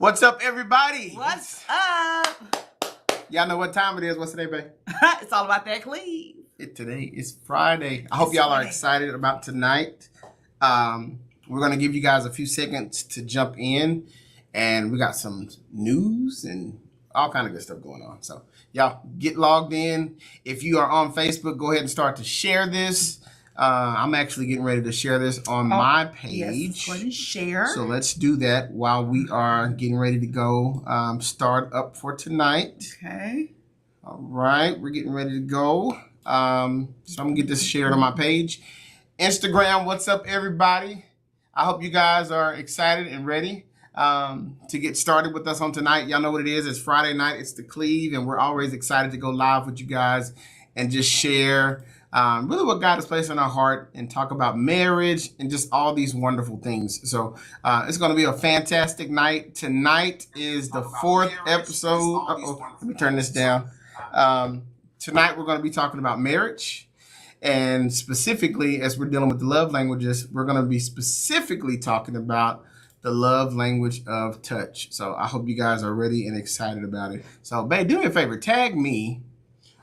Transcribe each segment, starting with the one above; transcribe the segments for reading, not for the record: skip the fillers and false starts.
What's up, everybody? What's up? Y'all know what time it is. What's today, babe? It's all about that cleave. Today is Friday. I hope y'all are excited about tonight. We're going to give you guys a few seconds to jump in. And we got some news and all kind of good stuff going on. So y'all get logged in. If you are on Facebook, go ahead and start to share this. I'm actually getting ready to share this on my page. Yes, go to share. So let's do that while we are getting ready to go start up for tonight. Okay. All right, we're getting ready to go. So I'm gonna get this shared on my page. Instagram, what's up, everybody? I hope you guys are excited and ready to get started with us on tonight. Y'all know what it is. It's Friday night. It's the Cleave, and we're always excited to go live with you guys and just share really what God has placed in our heart and talk about marriage and just all these wonderful things. So it's going to be a fantastic night. Tonight is the fourth episode. Let me turn this down. Tonight we're going to be talking about marriage. And specifically, as we're dealing with the love languages, we're going to be specifically talking about the love language of touch. So I hope you guys are ready and excited about it. So, babe, do me a favor. Tag me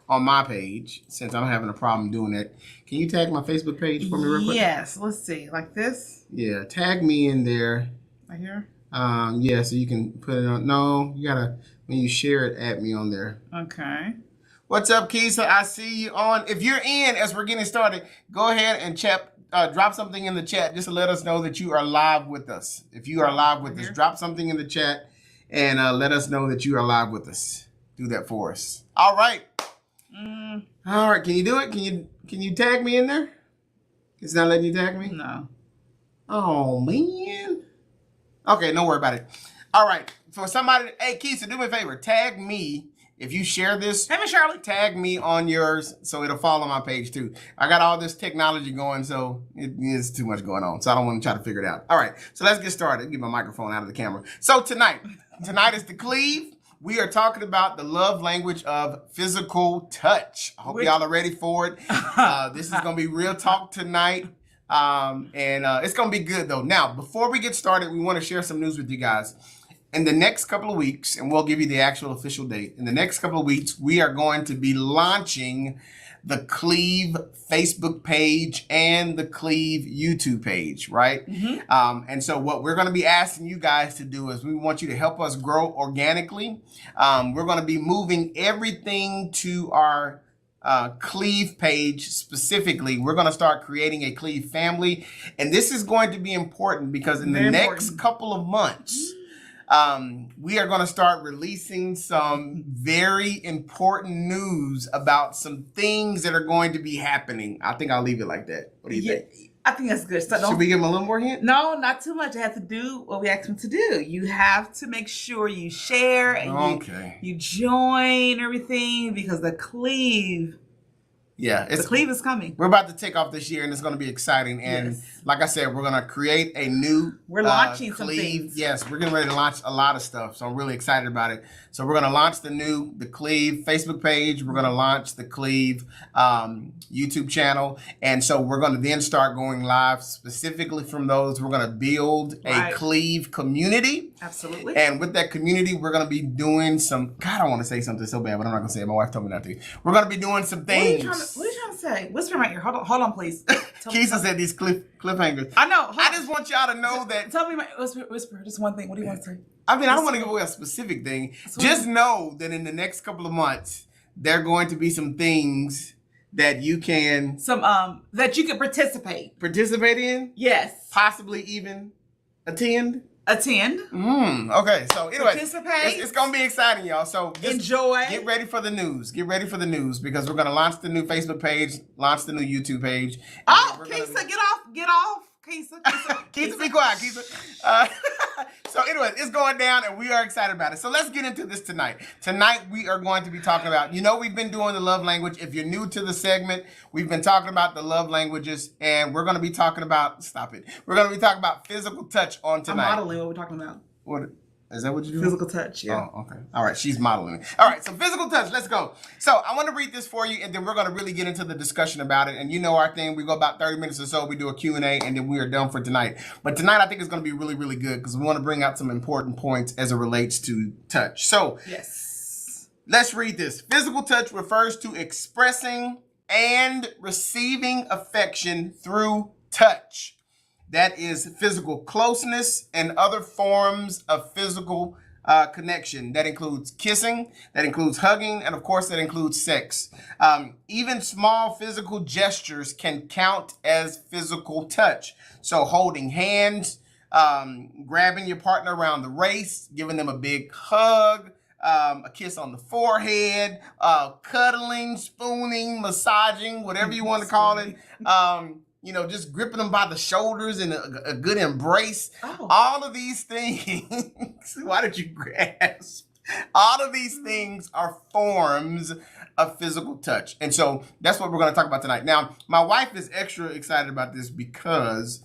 on my page, since I'm having a problem doing that. Can you tag my Facebook page for me real quick? Yes. Let's see. Like this? Yeah, tag me in there. Right here? Yeah, so you can put it on. No, you gotta, when you share it, add me on there. Okay. What's up, Keisha? I see you on. If you're in, as we're getting started, go ahead and drop something in the chat just to let us know that you are live with us. If you are live with us, drop something in the chat and let us know that you are live with us. Do that for us. All right. All right, can you do it? Can you tag me in there? It's not letting you tag me? No. Oh, man. Okay, don't worry about it. All right, for somebody, hey, Keisha, do me a favor. Tag me. If you share this, hey, Miss Shirley, tag me on yours so it'll follow my page too. I got all this technology going, so it is too much going on. So I don't want to try to figure it out. All right, so let's get started. Get my microphone out of the camera. So tonight is the Cleave. We are talking about the love language of physical touch. I hope y'all are ready for it. This is going to be real talk tonight. And it's going to be good, though. Now, before we get started, we want to share some news with you guys. In the next couple of weeks, and we'll give you the actual official date, in the next couple of weeks, we are going to be launching the Cleave Facebook page and the Cleave YouTube page, right? Mm-hmm. And so what we're going to be asking you guys to do is we want you to help us grow organically. We're going to be moving everything to our Cleave page specifically. We're going to start creating a Cleave family. And this is going to be important because in the next couple of months, we are going to start releasing some very important news about some things that are going to be happening. I think I'll leave it like that. What do you think? I think that's good. So should we give them a little more hint? No, not too much. It has to do what we asked them to do. You have to make sure you share and you join everything because the Cleave. Yeah, the Cleave is coming. We're about to take off this year, and it's going to be exciting. And like I said, we're going to create a new We're launching Cleave. some things. Yes, we're getting ready to launch a lot of stuff. So I'm really excited about it. So we're going to launch the Cleave Facebook page. We're going to launch the Cleave YouTube channel. And so we're going to then start going live specifically from those. We're going to build a Cleave community. Absolutely. And with that community, we're going to be doing some, God, I want to say something so bad, but I'm not going to say it. My wife told me not to. We're going to be doing some things. What are you trying to say? Whisper right here. Hold on, please. Keisha said these cliffhangers. I know. I just want y'all to know that. Tell me, whisper. Just one thing. What do you want to say? I mean, I don't want to give away a specific thing. Just know that in the next couple of months, there are going to be some things that you can that you can participate in. Yes. Possibly even attend. Okay. So anyway, it's going to be exciting, y'all. So enjoy. Get ready for the news. Get ready for the news because we're going to launch the new Facebook page, launch the new YouTube page. Oh, Keisha, get off. Keisha, be quiet, Keisha. So anyway, it's going down and we are excited about it. So let's get into this tonight. Tonight we are going to be talking about, we've been doing the love language. If you're new to the segment, we've been talking about the love languages and we're going to be talking about, we're going to be talking about physical touch on tonight. I'm modeling what we're talking about. What? Is that what you do? Physical touch, yeah. Oh, okay. All right, she's modeling. All right, so physical touch, let's go. So I want to read this for you, and then we're going to really get into the discussion about it. And you know our thing, we go about 30 minutes or so, we do a Q&A, and then we are done for tonight. But tonight I think it's going to be really, really good because we want to bring out some important points as it relates to touch. So yes, let's read this. Physical touch refers to expressing and receiving affection through touch. That is physical closeness and other forms of physical connection. That includes kissing, that includes hugging, and of course that includes sex. Even small physical gestures can count as physical touch. So holding hands, grabbing your partner around the waist, giving them a big hug, a kiss on the forehead, cuddling, spooning, massaging, whatever you want to call it. You know, just gripping them by the shoulders and a good embrace. Oh. All of these things, why did you grasp? All of these things are forms of physical touch. And so that's what we're going to talk about tonight. Now, my wife is extra excited about this because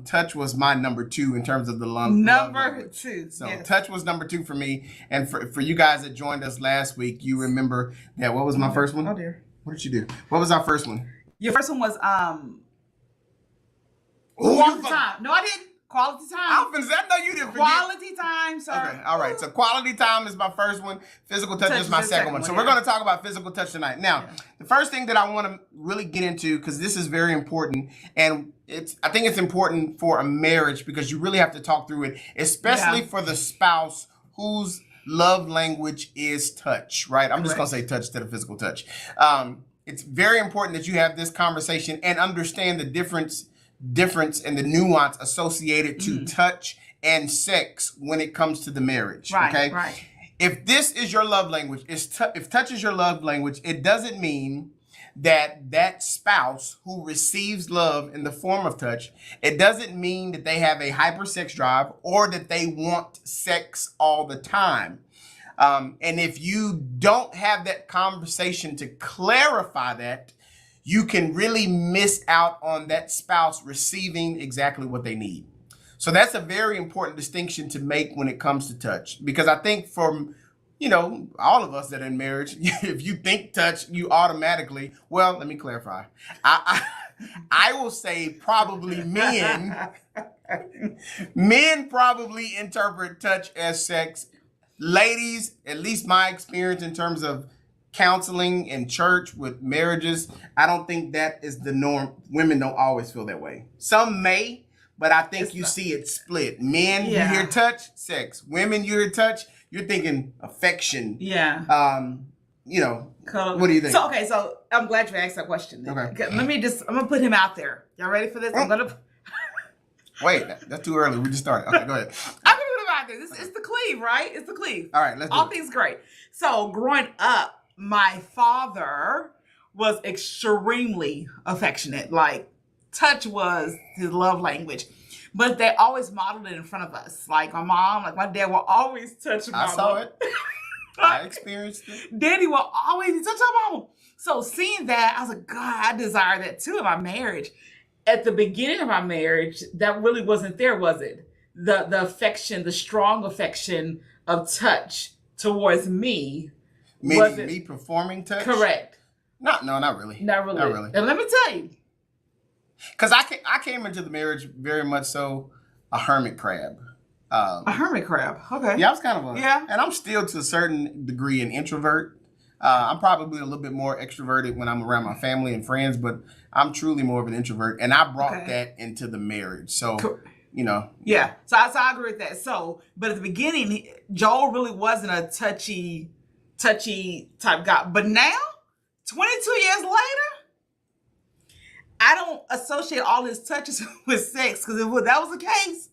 touch was my number 2 in terms of the number 2. So yes. Touch was number 2 for me. And for you guys that joined us last week, you remember that. What was my first one? Oh, dear. What did you do? What was our first one? Your first one was quality time. No, I didn't. Quality time. I know you didn't forget. Quality time, sir. Okay, all right. So quality time is my first one. Physical touch is my second one. So we're going to talk about physical touch tonight. Now, the first thing that I want to really get into, because this is very important, and I think it's important for a marriage because you really have to talk through it, especially for the spouse whose love language is touch, right? I'm just going to say touch instead of physical touch. It's very important that you have this conversation and understand the difference and the nuance associated to touch and sex when it comes to the marriage. Right, okay? Right. If this is your love language, if touch is your love language, it doesn't mean that spouse who receives love in the form of touch, it doesn't mean that they have a hypersex drive or that they want sex all the time. And if you don't have that conversation to clarify that, you can really miss out on that spouse receiving exactly what they need. So that's a very important distinction to make when it comes to touch. Because I think from, all of us that are in marriage, if you think touch, you automatically, well, let me clarify. I will say probably men probably interpret touch as sex. Ladies, at least my experience in terms of counseling in church with marriages, I don't think that is the norm. Women don't always feel that way. Some may, but I think you see it split. Men, you hear touch, sex. Women, you hear touch, you're thinking affection. Yeah. What do you think? So I'm glad you asked that question. Okay. I'm going to put him out there. Y'all ready for this? Wait, that's too early. We just started. Okay, go ahead. I'm going to put him out there. It's the Cleave, right? It's the Cleave. All right, let's do All things great. So growing up, my father was extremely affectionate. Like, touch was his love language. But they always modeled it in front of us. Like, my mom, like, my dad will always touch my mom. I saw it. I experienced it. Daddy will always touch my mom. So seeing that, I was like, God, I desire that too in my marriage. At the beginning of my marriage, that really wasn't there, was it? The affection, the strong affection of touch towards me. Meaning me performing touch? Correct. No, not really. Not really. And let me tell you. Because I came into the marriage very much so a hermit crab. A hermit crab. Okay. Yeah, I was kind of and I'm still to a certain degree an introvert. I'm probably a little bit more extroverted when I'm around my family and friends, but I'm truly more of an introvert. And I brought that into the marriage. So, Yeah. So I agree with that. So, but at the beginning, Joel really wasn't a touchy type guy. But now, 22 years later, I don't associate all his touches with sex, because if that was the case,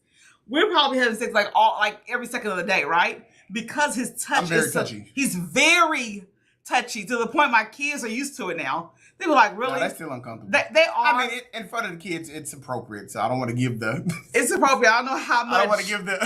we're probably having sex like every second of the day, right? Because his touch is touchy. He's very touchy to the point my kids are used to it now. They were like, really? No, that's still uncomfortable. They are. I mean, in front of the kids, it's appropriate. So I don't want to give the. It's appropriate. I don't know how much. I don't want to give the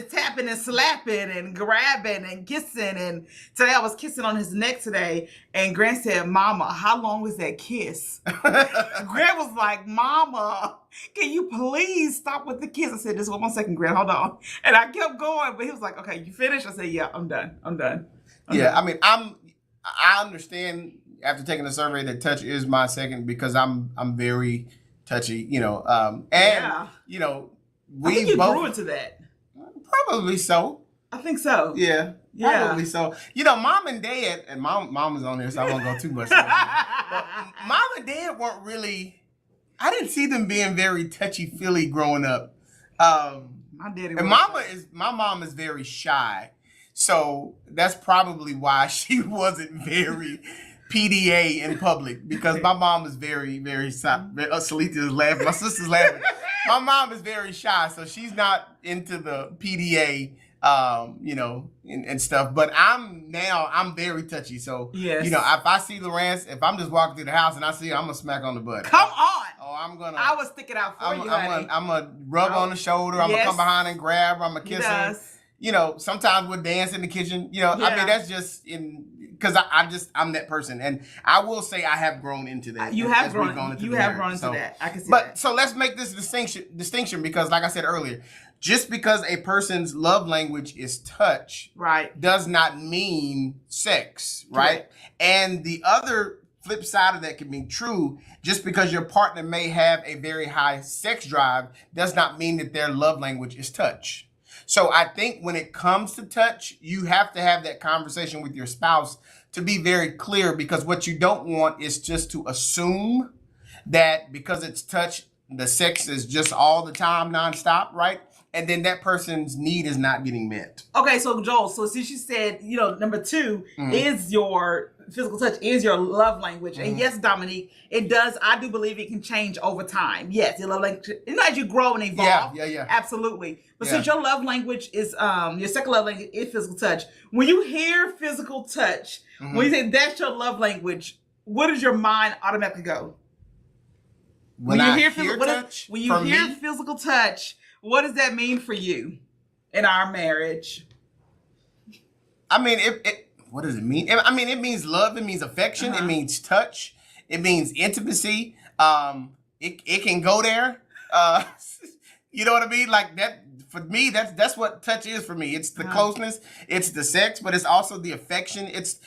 tapping and slapping and grabbing and kissing. And today I was kissing on his neck today, and Grant said, "Mama, how long was that kiss?" Grant was like, "Mama, can you please stop with the kiss?" I said, "Just 1 second, Grant. Hold on." And I kept going, but he was like, "Okay, you finished?" I said, "Yeah, I'm done. I'm done." I mean, I understand after taking the survey that touch is my second because I'm very touchy, you know. You know, I think we you both grew into that. probably so. I think so. Yeah. Probably so. You know, mom and dad, and mom is on there, so I won't go too much. But mom and dad weren't really. I didn't see them being very touchy-feely growing up. My daddy. And my mom is very shy, so that's probably why she wasn't very PDA in public, because my mom is very, very shy. Salita is laughing. My sister's laughing. My mom is very shy, so she's not into the PDA. You know, and stuff. But I'm very touchy. So, yes. You know, if I see Laurance, if I'm just walking through the house and I see her, I'm going to smack on the butt. Come on. Oh, I'm going to. I will stick it out for you, honey. I'm going to rub on the shoulder. I'm going to come behind and grab her. I'm going to kiss her. You know, sometimes we'll dance in the kitchen. You know, I mean, that's just because I'm that person. And I will say I have grown into that. You have grown into that. I can see that. So let's make this distinction because, like I said earlier, just because a person's love language is touch, right, does not mean sex, right? Correct. And the other flip side of that can be true. Just because your partner may have a very high sex drive does not mean that their love language is touch. So I think when it comes to touch, you have to have that conversation with your spouse to be very clear, because what you don't want is just to assume that because it's touch, the sex is just all the time, nonstop, right? And then that person's need is not getting met. Okay, so Joel, so since you said, you know, number 2 is your physical touch, is your love language. And yes, Dominique, it does. I do believe it can change over time. Yes, your love language, you know, as you grow and evolve. Yeah. Absolutely. But since your love language is, your second love language is physical touch, when you hear physical touch, when you say that's your love language, where does your mind automatically go? When you hear physical touch, what does that mean for you in our marriage? I mean, what does it mean? I mean, it means love. It means affection. It means touch. It means intimacy. It can go there. You know what I mean? Like that. For me, that's what touch is for me. It's the closeness. It's the sex, but it's also the affection. It's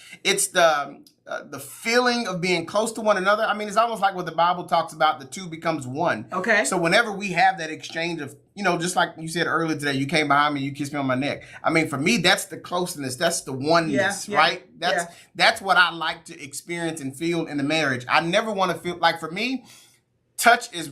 the feeling of being close to one another. I mean, it's almost like what the Bible talks about, the two becomes one. Okay. So whenever we have that exchange of, you know, just like you said earlier today, you came behind me, you kissed me on my neck. I mean, for me, that's the closeness. That's the oneness, right? That's what I like to experience and feel in the marriage. I never want to feel like, for me, touch is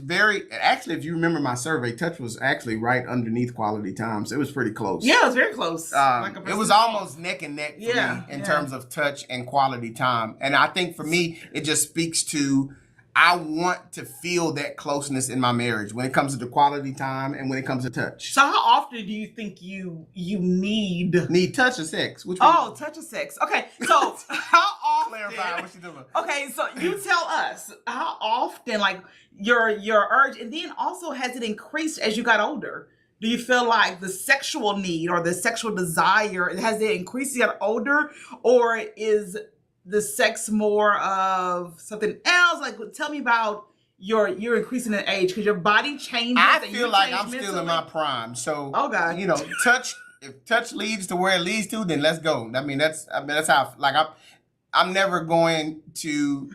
actually, if you remember my survey, touch was actually right underneath quality time. So it was pretty close. Yeah, it was very close. It was almost neck and neck for me in terms of touch and quality time. And I think for me, it just speaks to, I want to feel that closeness in my marriage when it comes to the quality time and when it comes to touch. So how often do you think you need touch or sex? Which one? Touch or sex. Okay, so how often? Clarify what you doing. Okay, so you tell us how often, like your urge, and then also has it increased as you got older? Do you feel like the sexual need or the sexual desire has it increased as you got older, or is the sex more of something else? Like, tell me about you're increasing in age because your body changes. I feel like I'm still in my prime. So, you know, touch. If touch leads to where it leads to, then let's go. I mean, that's how. Like, I'm never going to.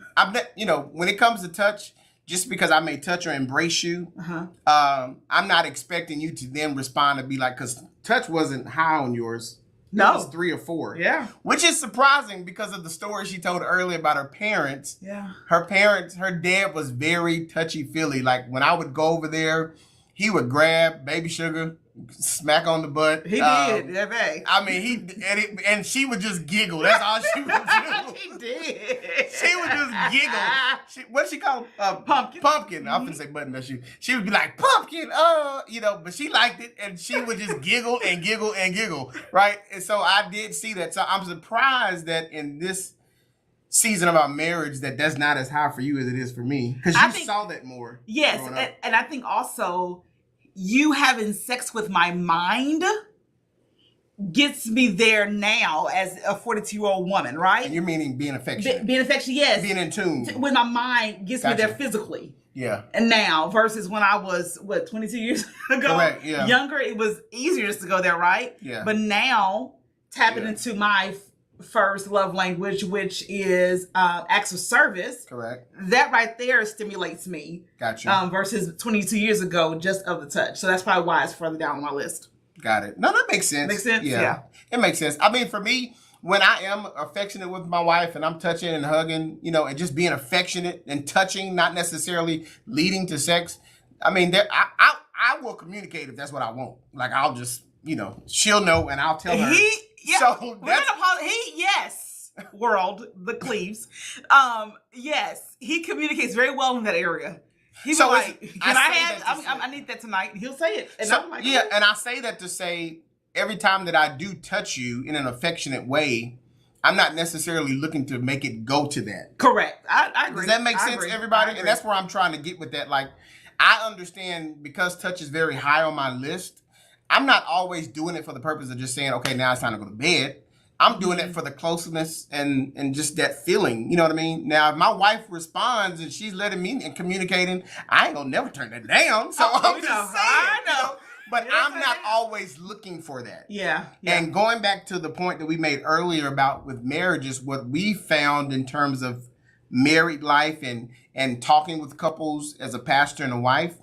You know, when it comes to touch, just because I may touch or embrace you, I'm not expecting you to then respond and be like, because touch wasn't high on yours. No. It was 3 or 4. Yeah. Which is surprising because of the story she told earlier about her parents. Yeah. Her dad was very touchy-feely. Like, when I would go over there, he would grab baby sugar, smack on the butt. He did, yeah, babe. I mean, and she would just giggle. That's all she would do. She did. She would just giggle. What'd she call pumpkin? Pumpkin. I was gonna say button that she would be like, pumpkin, you know, but she liked it, and she would just giggle and giggle and giggle, right? And so I did see that. So I'm surprised that in this season of our marriage that's not as high for you as it is for me, because you saw that more. Yes, and I think also you having sex with my mind gets me there now as a 42-year-old woman, right? And you're meaning being affectionate. Being affectionate, yes. Being in tune. When my mind gets me there physically. Yeah. And now versus when I was, 22 years ago? Correct, yeah. Younger, it was easier just to go there, right? Yeah. But now, tapping into my first love language, which is acts of service. Correct. That right there stimulates me. Gotcha. Versus 22 years ago, just of the touch. So that's probably why it's further down on my list. Got it. No, that makes sense. Makes sense? Yeah. It makes sense. I mean, for me, when I am affectionate with my wife and I'm touching and hugging, and just being affectionate and touching, not necessarily leading to sex, I mean, I will communicate if that's what I want. Like, I'll just, she'll know and I'll tell her. So yes, world, the Cleaves. Yes, he communicates very well in that area. He's so like, I need that tonight. He'll say it. And I'm like, yeah, and I say that to say every time that I do touch you in an affectionate way, I'm not necessarily looking to make it go to that. Correct. I agree. Does that make sense, everybody? And that's where I'm trying to get with that. Like, I understand because touch is very high on my list. I'm not always doing it for the purpose of just saying, okay, now it's time to go to bed. I'm doing it for the closeness and just that feeling. You know what I mean? Now, if my wife responds and she's letting me and communicating, I ain't gonna never turn that down. So I'm just saying. I know. But I'm not always looking for that. Yeah. And going back to the point that we made earlier about with marriages, what we found in terms of married life and talking with couples as a pastor and a wife,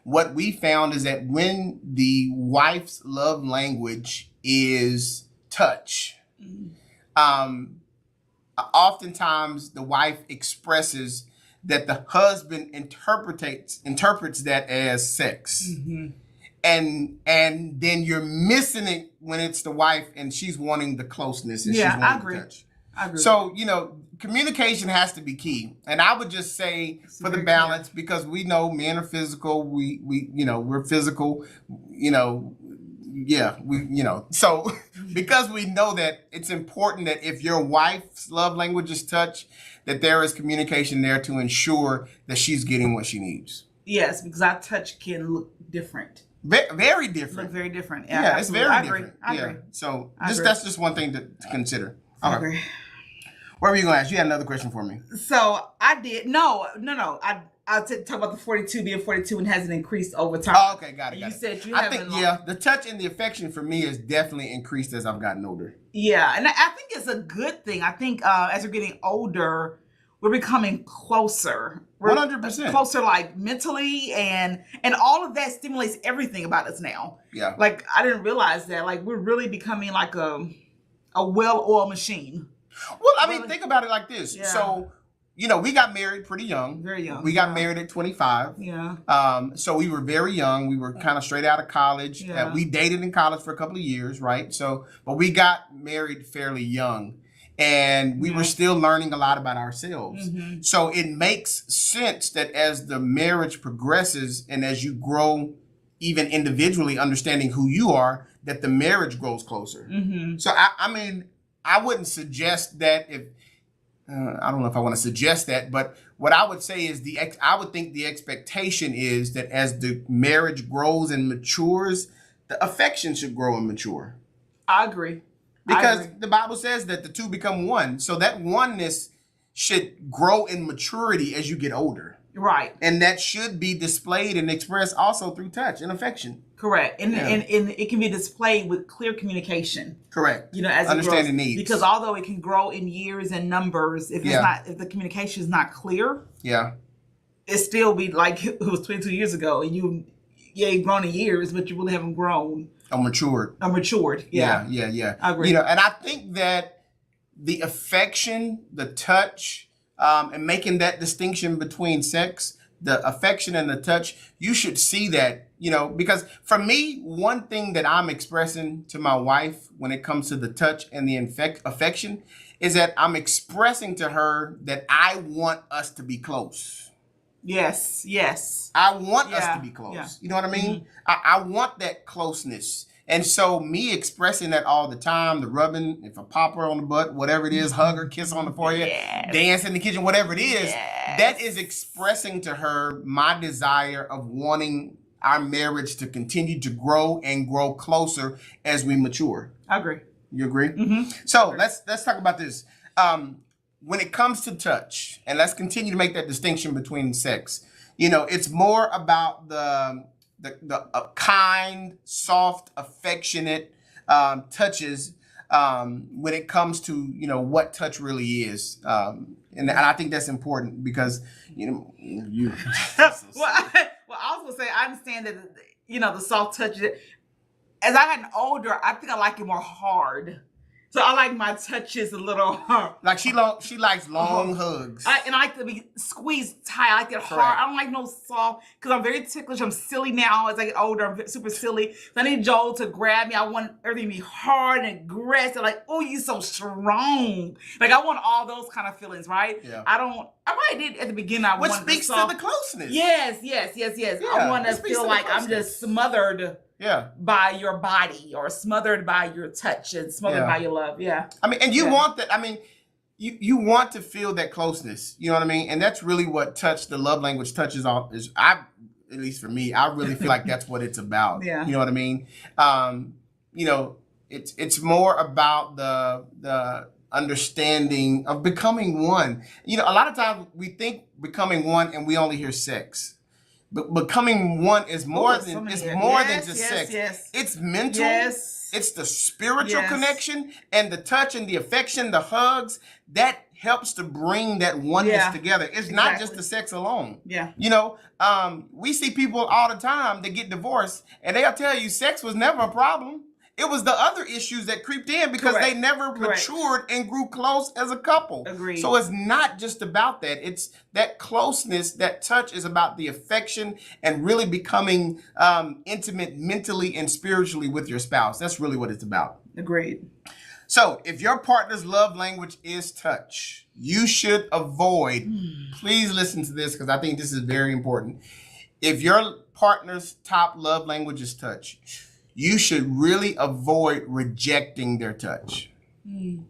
what we found is that when the wife's love language is touch, oftentimes the wife expresses that the husband interprets that as sex. Mm-hmm. And then you're missing it when it's the wife and she's wanting the closeness and she's wanting the touch. I agree. So, communication has to be key. And I would just say for the balance, because we know men are physical, we're physical, so because we know that it's important that if your wife's love language is touch, that there is communication there to ensure that she's getting what she needs. Yes, because our touch can look different. Very different. Look very different. Yeah, it's very different. I agree. So that's just one thing to consider. I agree. What were you going to ask? You had another question for me. So I did. No. I'll talk about the 42 being 42 and hasn't increased over time. Oh, okay, got it. You said you haven't. The touch and the affection for me has definitely increased as I've gotten older. Yeah, and I think it's a good thing. I think as we're getting older, we're becoming closer. 100%. Closer, like mentally, and all of that stimulates everything about us now. Yeah. Like, I didn't realize that. Like, we're really becoming like a well-oiled machine. Well, I mean, think about it like this. Yeah. So, we got married pretty young. Very young. We got married at 25. Yeah. So we were very young. We were kind of straight out of college. Yeah. We dated in college for a couple of years, right? But we got married fairly young. And we were still learning a lot about ourselves. Mm-hmm. So it makes sense that as the marriage progresses and as you grow, even individually understanding who you are, that the marriage grows closer. Mm-hmm. So, I mean, I wouldn't suggest that I don't know if I want to suggest that, but what I would say is I would think the expectation is that as the marriage grows and matures, the affection should grow and mature. I agree. Because the Bible says that the two become one. So that oneness should grow in maturity as you get older. Right. And that should be displayed and expressed also through touch and affection. Correct. And it can be displayed with clear communication. Correct. As understanding needs. Because although it can grow in years and numbers, if the communication is not clear, it still be like it was 22 years ago and you've grown in years, but you really haven't grown. Or matured. Yeah. I agree. And I think that the affection, the touch, and making that distinction between sex, the affection and the touch, you should see that, because for me, one thing that I'm expressing to my wife when it comes to the touch and the affection is that I'm expressing to her that I want us to be close. Yes. I want us to be close. Yeah. You know what I mean? Mm-hmm. I want that closeness. And so me expressing that all the time, the rubbing, if I pop her on the butt, whatever it is, hug her, kiss her on the forehead, dance in the kitchen, whatever it is, that is expressing to her my desire of wanting our marriage to continue to grow and grow closer as we mature. I agree. You agree? Mm-hmm. So let's talk about this. When it comes to touch, and let's continue to make that distinction between sex, it's more about the kind, soft, affectionate touches when it comes to what touch really is, and I think that's important because you. Well, I was gonna say I understand that the soft touch. As I gotten older, I think I like it more hard. So I like my touches a little like she likes long hugs. And I like to be squeezed tight. I like it hard. Correct. I don't like no soft because I'm very ticklish. I'm silly now as I get older. I'm super silly. So I need Joel to grab me. I want everything to be hard and aggressive. Like, oh, you so strong. Like I want all those kind of feelings, right? Yeah. I might did at the beginning. Which speaks to the closeness. Yes. Yeah, I want to feel like I'm just smothered. Yeah. By your body or smothered by your touch and smothered by your love. Yeah. I mean, and you want that. I mean, you want to feel that closeness. You know what I mean? And that's really what touch, the love language touches on at least for me, I really feel like that's what it's about. Yeah. You know what I mean? It's more about the understanding of becoming one. A lot of times we think becoming one and we only hear sex. But becoming one is more than than just sex. Yes. It's mental. Yes. It's the spiritual connection and the touch and the affection, the hugs that helps to bring that oneness together. It's not just the sex alone. Yeah. We see people all the time that get divorced and they'll tell you sex was never a problem. It was the other issues that creeped in because they never matured and grew close as a couple. Agreed. So it's not just about that. It's that closeness, that touch is about the affection and really becoming intimate mentally and spiritually with your spouse. That's really what it's about. Agreed. So if your partner's love language is touch, you should avoid, please listen to this because I think this is very important. If your partner's top love language is touch, you should really avoid rejecting their touch. And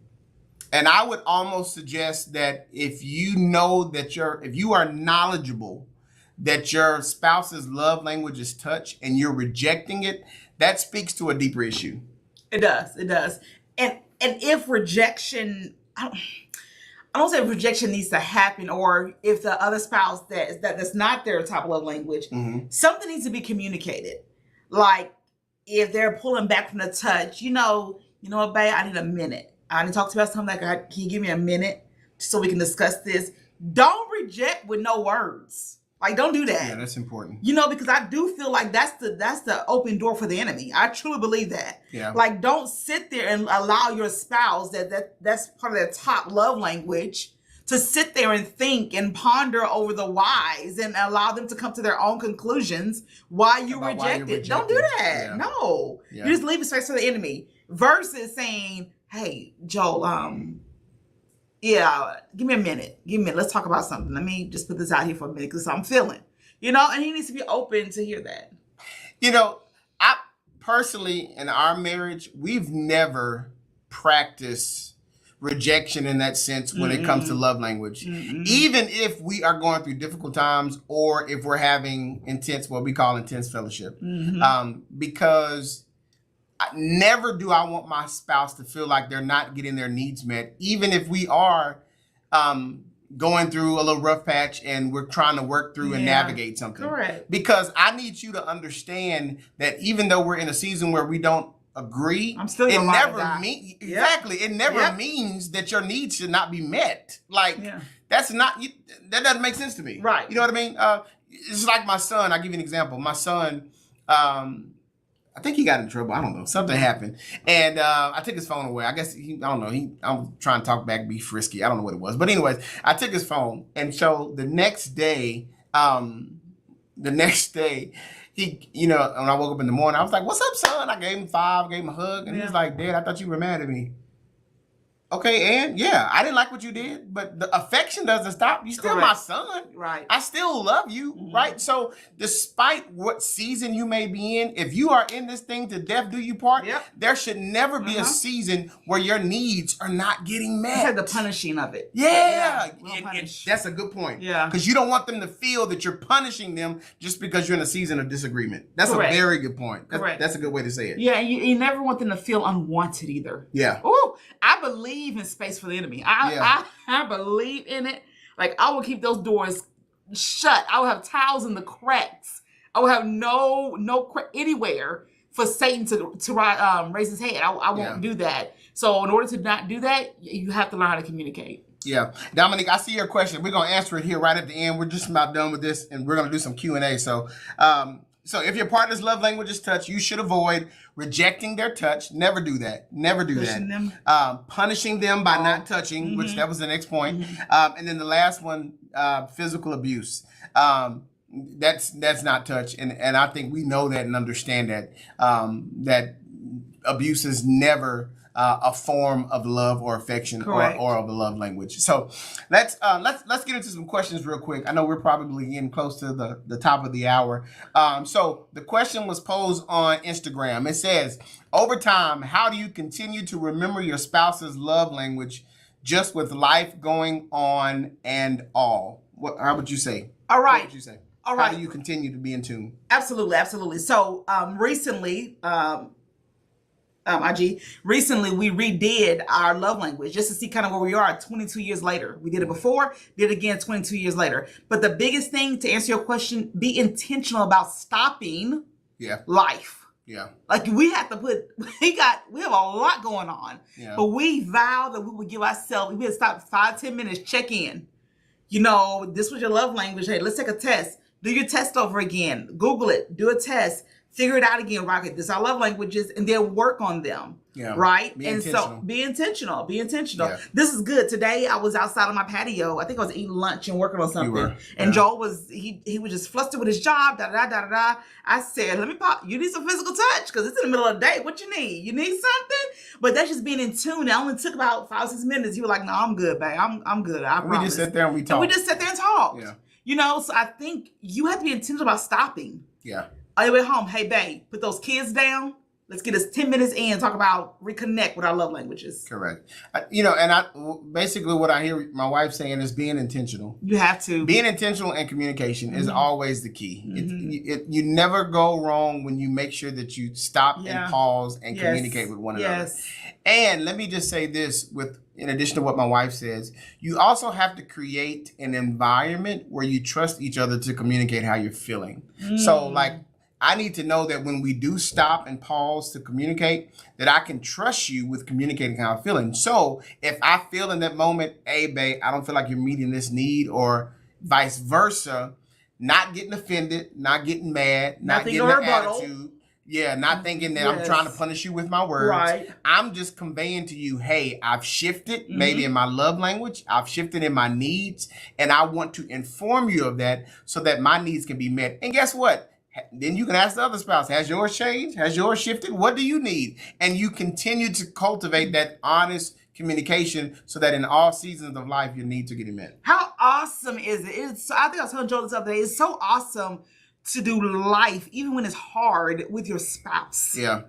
I would almost suggest that if you know that if you are knowledgeable that your spouse's love language is touch and you're rejecting it, that speaks to a deeper issue. It does. And if rejection, I don't say rejection needs to happen, or if the other spouse that's not their top love language, something needs to be communicated. Like, if they're pulling back from the touch, you know what, babe, I need a minute. I need to talk to you about something. Like, can you give me a minute so we can discuss this? Don't reject with no words. Like, don't do that. Yeah, that's important. Because I do feel like that's the open door for the enemy. I truly believe that. Yeah. Like, don't sit there and allow your spouse that's part of their top love language to sit there and think and ponder over the whys and allow them to come to their own conclusions why you reject it. Don't do that. Yeah. No. Yeah. You just leave space for the enemy versus saying, hey, Joel, give me a minute. Let's talk about something. Let me just put this out here for a minute because I'm feeling, and he needs to be open to hear that. I personally, in our marriage, we've never practiced rejection in that sense when it comes to love language. Even if we are going through difficult times or if we're having what we call intense fellowship. Because never do I want my spouse to feel like they're not getting their needs met, even if we are going through a little rough patch and we're trying to work through and navigate something. Correct. Because I need you to understand that even though we're in a season where we don't agree, I'm still it never means that your needs should not be met. Like that doesn't make sense to me. Right. You know what I mean? It's like my son. I'll give you an example. My son, I think he got in trouble. I don't know. Something happened. And I took his phone away. I guess, I'm trying to talk back, be frisky. I don't know what it was. But anyways, I took his phone. And so the next day, he, when I woke up in the morning, I was like, what's up, son? I gave him 5, gave him a hug. And he was like, Dad, I thought you were mad at me. Okay, and yeah, I didn't like what you did, but the affection doesn't stop. You're still my son. Right. I still love you, right? So despite what season you may be in, if you are in this thing to death do you part, there should never be a season where your needs are not getting met. It's like the punishing of it. Yeah. Punish. That's a good point. Yeah. Because you don't want them to feel that you're punishing them just because you're in a season of disagreement. That's a very good point. That's a good way to say it. Yeah, and you never want them to feel unwanted either. Yeah. Ooh, I believe in space for the enemy. I believe in it. Like, I will keep those doors shut. I will have tiles in the cracks. I will have no anywhere for Satan to raise his head. I won't do that. So in order to not do that, you have to learn how to communicate. Yeah. Dominique, I see your question. We're going to answer it here right at the end. We're just about done with this, and we're going to do some Q&A. So, so if your partner's love language is touch, you should avoid rejecting their touch. Never do that. Never do that. Punishing them by not touching, which that was the next point. And then the last one, physical abuse. That's not touch. And I think we know that and understand that, that abuse is never a form of love or affection or of a love language. So let's get into some questions real quick. I know we're probably getting close to the top of the hour. So the question was posed on Instagram. It says, over time, how do you continue to remember your spouse's love language just with life going on and all? How would you say? All right. What would you say? All right. How do you continue to be in tune? Absolutely. So recently, recently we redid our love language just to see kind of where we are 22 years later. We did it before, did it again 22 years later. But the biggest thing, to answer your question, be intentional about stopping life. Yeah. Like, we have to we have a lot going on. Yeah. But we vowed that we would give ourselves, we would stop 5-10 minutes, check in. You know, this was your love language. Hey, let's take a test. Do your test over again. Google it. Do a test. Figure it out again, Rocket. This is our love languages, and then work on them. Yeah. Right? So be intentional. Be intentional. Yeah. This is good. Today I was outside on my patio. I think I was eating lunch and working on something. And Joel was he was just flustered with his job. I said, let me pop. You need some physical touch because it's in the middle of the day. What you need? You need something? But that's just being in tune. It only took about 5-6 minutes. He was like, no, I'm good, babe. I'm good. I promise. We just sit there and we talk. And we just sat there and talked. Yeah. You know, so I think you have to be intentional about stopping. Yeah. On your way home, hey, babe, put those kids down. Let's get us 10 minutes in, talk about reconnect with our love languages. Correct. You know, and basically what I hear my wife saying is being intentional. You have to. Being intentional and communication is always the key. You never go wrong when you make sure that you stop and pause and communicate with one another. And let me just say this in addition to what my wife says, you also have to create an environment where you trust each other to communicate how you're feeling. So like, I need to know that when we do stop and pause to communicate, that I can trust you with communicating how I'm feeling. So if I feel in that moment, hey, babe, I don't feel like you're meeting this need, or vice versa, not getting offended, not getting mad, not getting an attitude. Yeah, not thinking that I'm trying to punish you with my words. Right. I'm just conveying to you, hey, I've shifted maybe in my love language. I've shifted in my needs, and I want to inform you of that so that my needs can be met. And guess what? Then you can ask the other spouse, has yours changed? Has yours shifted? What do you need? And you continue to cultivate that honest communication so that in all seasons of life, your needs are getting met. How awesome is it? I think I was telling Joel this other day. It's so awesome to do life, even when it's hard, with your spouse. Yeah.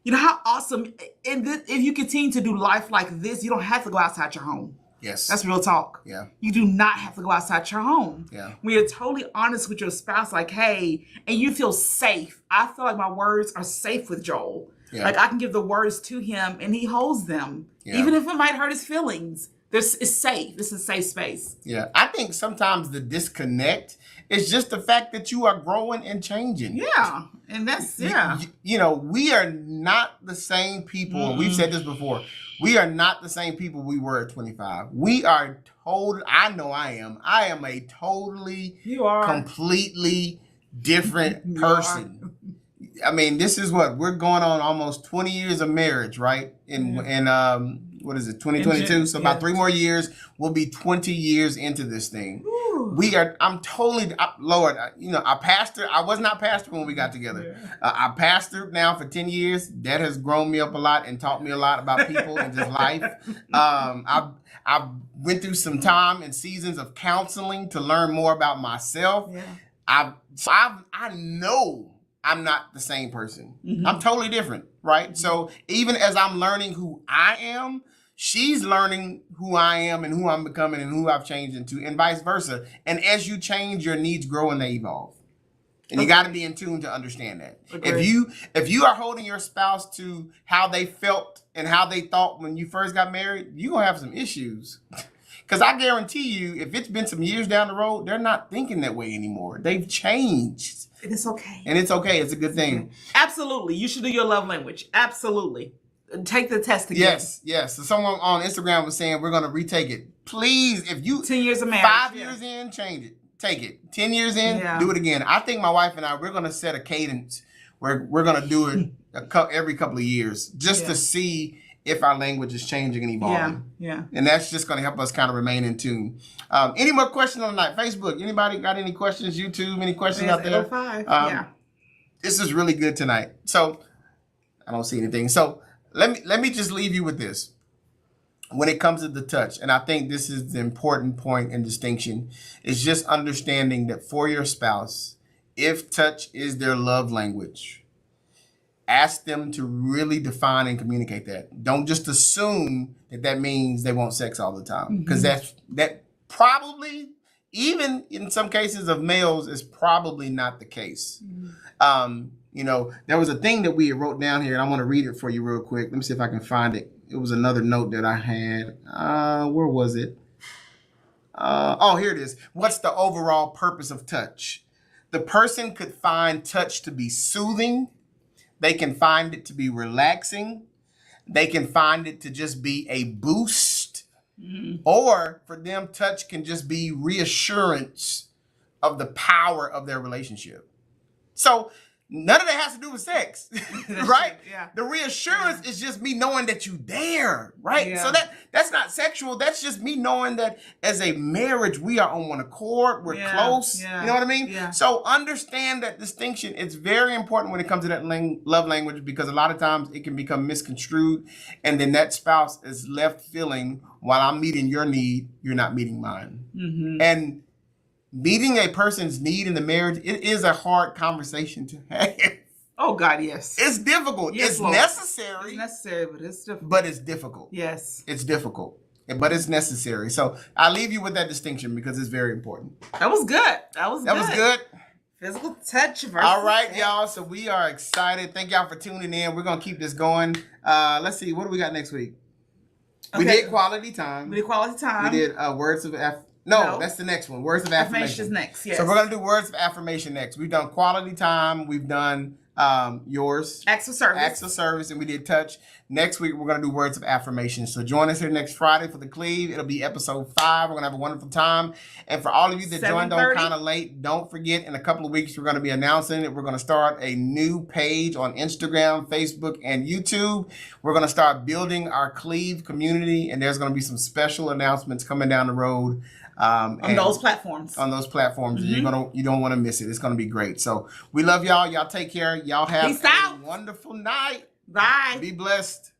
You know how awesome, and if you continue to do life like this, you don't have to go outside your home. Yes. That's real talk. Yeah. You do not have to go outside your home. Yeah. When you're totally honest with your spouse, like, hey, and you feel safe. I feel like my words are safe with Joel. Yeah. Like, I can give the words to him and he holds them. Yeah. Even if it might hurt his feelings. It's safe. This is a safe space. Yeah. I think sometimes the disconnect is just the fact that you are growing and changing. Yeah. And that's, you know, we are not the same people. And we've said this before. We are not the same people we were at 25. We are I know I am. I am a totally, completely different person. I mean, this is we're going on almost 20 years of marriage, right? And what is it, 2022? So about 3 more years, we'll be 20 years into this thing. Ooh. Lord, I pastor. I was not pastor when we got together. I pastored now for 10 years. That has grown me up a lot and taught me a lot about people and just life. I went through some time and seasons of counseling to learn more about myself. Yeah. I know I'm not the same person. Mm-hmm. I'm totally different, right? Mm-hmm. So even as I'm learning who I am, she's learning who I am and who I'm becoming and who I've changed into, and vice versa. And as you change, your needs grow and they evolve. And you got to be in tune to understand that. Agreed. If you are holding your spouse to how they felt and how they thought when you first got married, you're going to have some issues. Because I guarantee you, if it's been some years down the road, they're not thinking that way anymore. They've changed. And it's okay. And it's okay. It's a good thing. Absolutely. You should do your love language. Absolutely. Take the test again. Yes. So someone on Instagram was saying we're going to retake it. Please, if you 10 years of marriage, 5 years in, change it. Take it. 10 years in, do it again. I think my wife and I, we're going to set a cadence where we're going to do it every couple of years just to see if our language is changing and evolving. Yeah. And that's just going to help us kind of remain in tune. Any more questions on the night? Facebook, anybody got any questions? YouTube, any questions out there? 805. This is really good tonight. So I don't see anything. So let me just leave you with this. When it comes to the touch, and I think this is the important point and distinction, is just understanding that for your spouse, if touch is their love language, ask them to really define and communicate that. Don't just assume that means they want sex all the time, because that probably, even in some cases of males, is probably not the case. There was a thing that we wrote down here, and I want to read it for you real quick. Let me see if I can find it. It was another note that I had. Where was it? Here it is. What's the overall purpose of touch? The person could find touch to be soothing. They can find it to be relaxing. They can find it to just be a boost. Mm-hmm. Or for them, touch can just be reassurance of the power of their relationship. So none of that has to do with sex, right? Yeah. The reassurance is just me knowing that you there, right? Yeah. So that's not sexual. That's just me knowing that as a marriage, we are on one accord. We're close. Yeah. You know what I mean? Yeah. So understand that distinction. It's very important when it comes to that love language, because a lot of times it can become misconstrued. And then that spouse is left feeling, while I'm meeting your need, you're not meeting mine. Mm-hmm. And meeting a person's need in the marriage, it is a hard conversation to have. Oh, God, yes. It's difficult. Yes, it's Lord. necessary. It's necessary, but it's difficult. But it's difficult. Yes. It's difficult, but it's necessary. So I leave you with that distinction because it's very important. That was good. That was good. Physical touch versus all right, y'all. So we are excited. Thank y'all for tuning in. We're going to keep this going. Let's see. What do we got next week? Okay. We did quality time. We did words of No, that's the next one. Words of affirmation is next. Yes. So we're going to do words of affirmation next. We've done quality time. We've done yours. Acts of service. Acts of service. And we did touch. Next week, we're going to do words of affirmation. So join us here next Friday for the Cleave. It'll be episode 5. We're going to have a wonderful time. And for all of you that joined on kind of late, don't forget, in a couple of weeks, we're going to be announcing it. We're going to start a new page on Instagram, Facebook, and YouTube. We're going to start building our Cleave community. And there's going to be some special announcements coming down the road. On those platforms. Mm-hmm. You don't want to miss it. It's going to be great. So we love y'all. Y'all take care. Y'all have a wonderful night. Bye. Be blessed.